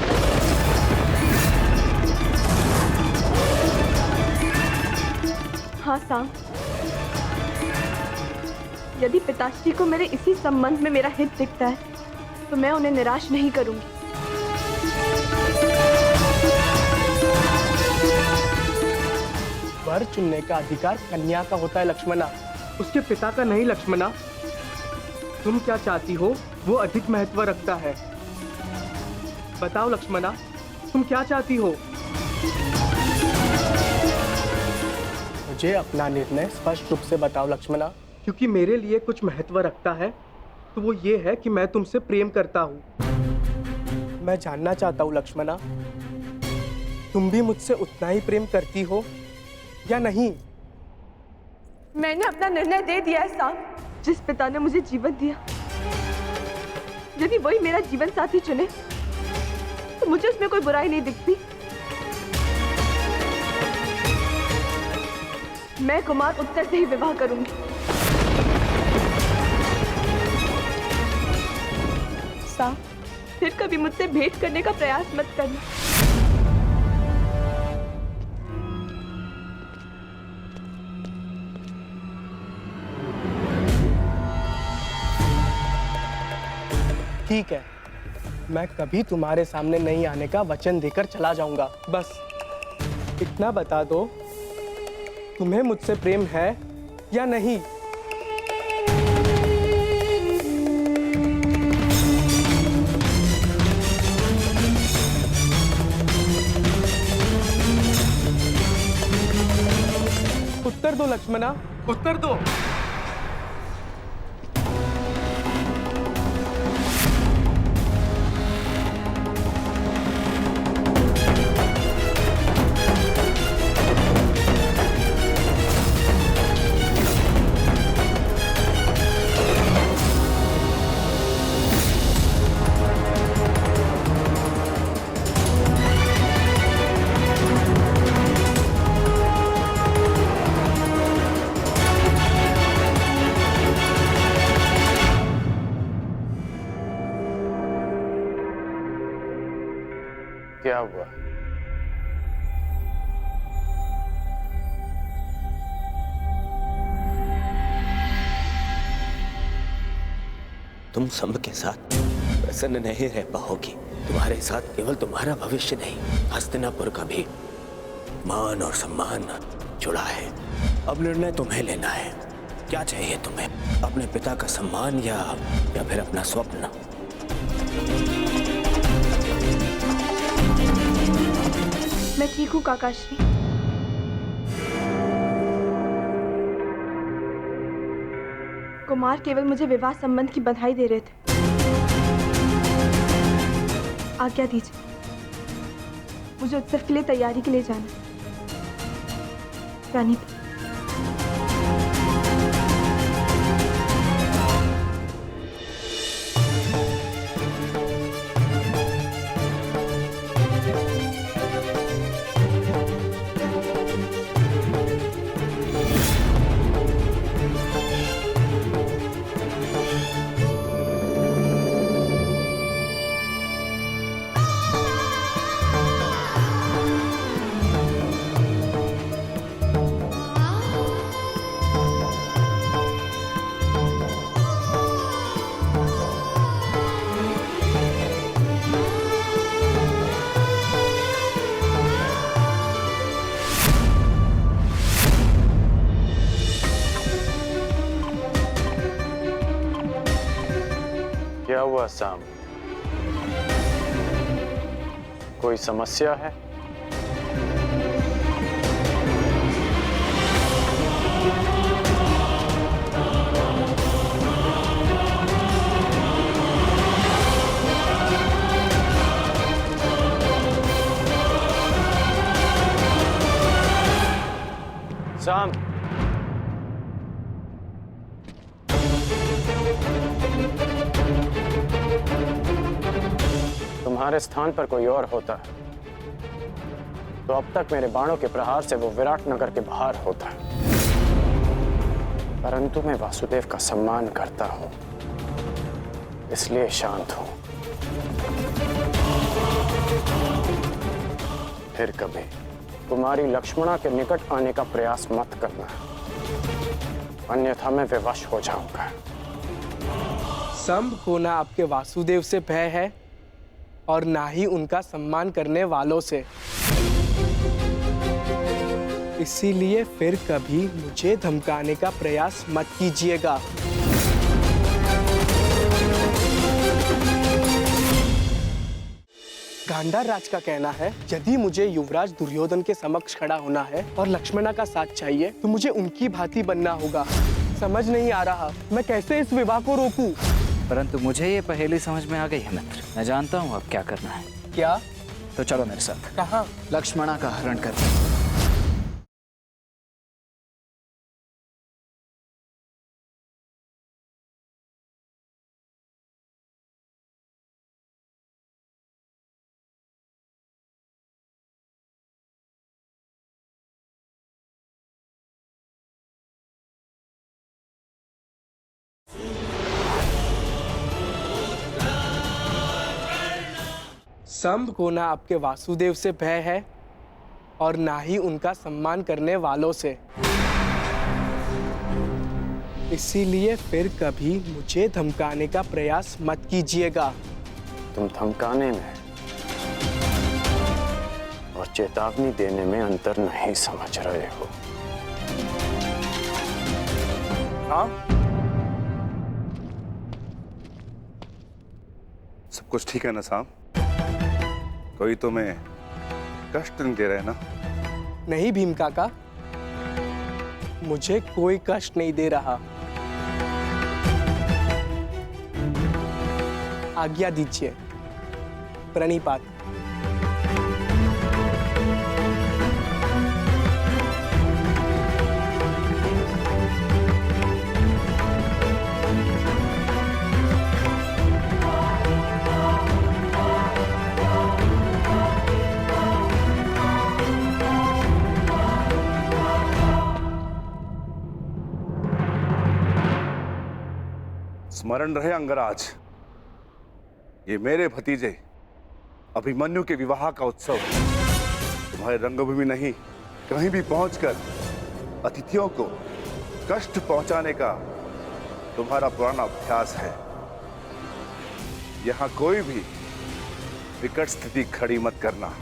हाँ साम, यदि पिताश्री को मेरे इसी संबंध में मेरा हित दिखता है, तो मैं उन्हें निराश नहीं करूंगी। वर चुनने का अधिकार कन्या का होता है लक्ष्मणा, उसके पिता का नहीं लक्ष्मणा। तुम क्या चाहती हो वो अधिक महत्व रखता है। बताओ लक्ष्मणा, तुम क्या चाहती हो? मुझे अपना निर्णय स्पष्ट रूप से बताओ लक्ष्मणा, क्योंकि मेरे लिए कुछ महत्व रखता है, तो वो ये है कि मैं तुमसे प्रेम करता हूँ। मैं जानना चाहता हूँ लक्ष्मणा, तुम भी मुझसे उतना ही प्रेम करती हो या नहीं? मैंने अपना निर्णय दे दिया है साम। जिस पिता ने मुझे जीवन दिया, यदि वही मेरा जीवन साथी चुने, तो मुझे उसमें कोई बुराई नहीं दिखती। मैं कुमार उत्तर से ही विवाह करूंगी। साम, फिर कभी मुझसे भेंट करने का प्रयास मत करना। ठीक है, मैं कभी तुम्हारे सामने नहीं आने का वचन देकर चला जाऊंगा। बस इतना बता दो, तुम्हें मुझसे प्रेम है या नहीं? उत्तर दो लक्ष्मणा, उत्तर दो। क्या हुआ? तुम सब के साथ प्रसन्न नहीं रह पाओगी। तुम्हारे साथ केवल तुम्हारा भविष्य नहीं, हस्तिनापुर का भी मान और सम्मान जुड़ा है। अब निर्णय तुम्हें लेना है। क्या चाहिए तुम्हें? अपने पिता का सम्मान या फिर अपना स्वप्न? मैं ठीक हूँ काकाश्री। कुमार केवल मुझे विवाह संबंध की बधाई दे रहे थे। आज्ञा दीजिए, मुझे उत्सव के लिए तैयारी के लिए जाना है। रानी। हुआ साम? कोई समस्या है? साम, तुम्हारे स्थान पर कोई और होता तो अब तक मेरे बाणों के प्रहार से वो विराट नगर के बाहर होता। परंतु मैं वासुदेव का सम्मान करता हूं, इसलिए शांत हूं। फिर कभी कुमारी लक्ष्मणा के निकट आने का प्रयास मत करना, अन्यथा मैं विवश हो जाऊंगा। संभ को ना आपके वासुदेव से भय है और ना ही उनका सम्मान करने वालों से। इसीलिए फिर कभी मुझे धमकाने का प्रयास मत कीजिएगा। गांधार राज का कहना है, यदि मुझे युवराज दुर्योधन के समक्ष खड़ा होना है और लक्ष्मणा का साथ चाहिए तो मुझे उनकी भांति बनना होगा। समझ नहीं आ रहा मैं कैसे इस विवाह को रोकूं। परंतु मुझे ये पहेली समझ में आ गई है मित्र। मैं जानता हूँ अब क्या करना है। क्या? तो चलो मेरे साथ। कहाँ? लक्ष्मणा का हरण करते। संभ को ना आपके वासुदेव से भय है और ना ही उनका सम्मान करने वालों से। इसीलिए फिर कभी मुझे धमकाने का प्रयास मत कीजिएगा। तुम धमकाने में और चेतावनी देने में अंतर नहीं समझ रहे हो। हाँ, सब कुछ ठीक है ना साम? कोई तुम्हें कष्ट नहीं दे रहे ना? नहीं भीम काका, मुझे कोई कष्ट नहीं दे रहा। आज्ञा दीजिए। प्रणिपात। स्मरण रहे अंगराज, ये मेरे भतीजे अभिमन्यु के विवाह का उत्सव तुम्हारे रंगभूमि नहीं, कहीं भी पहुंचकर अतिथियों को कष्ट पहुंचाने का तुम्हारा पुराना अभ्यास है। यहां कोई भी विकट स्थिति खड़ी मत करना।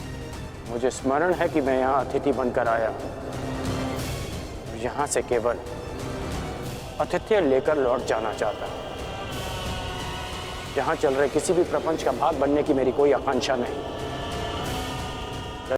मुझे स्मरण है कि मैं यहाँ अतिथि बनकर आया, यहाँ से केवल अतिथि लेकर लौट जाना चाहता हूँ। यहाँ चल रहे किसी भी प्रपंच का भाग बनने की मेरी कोई आकांक्षा नहीं।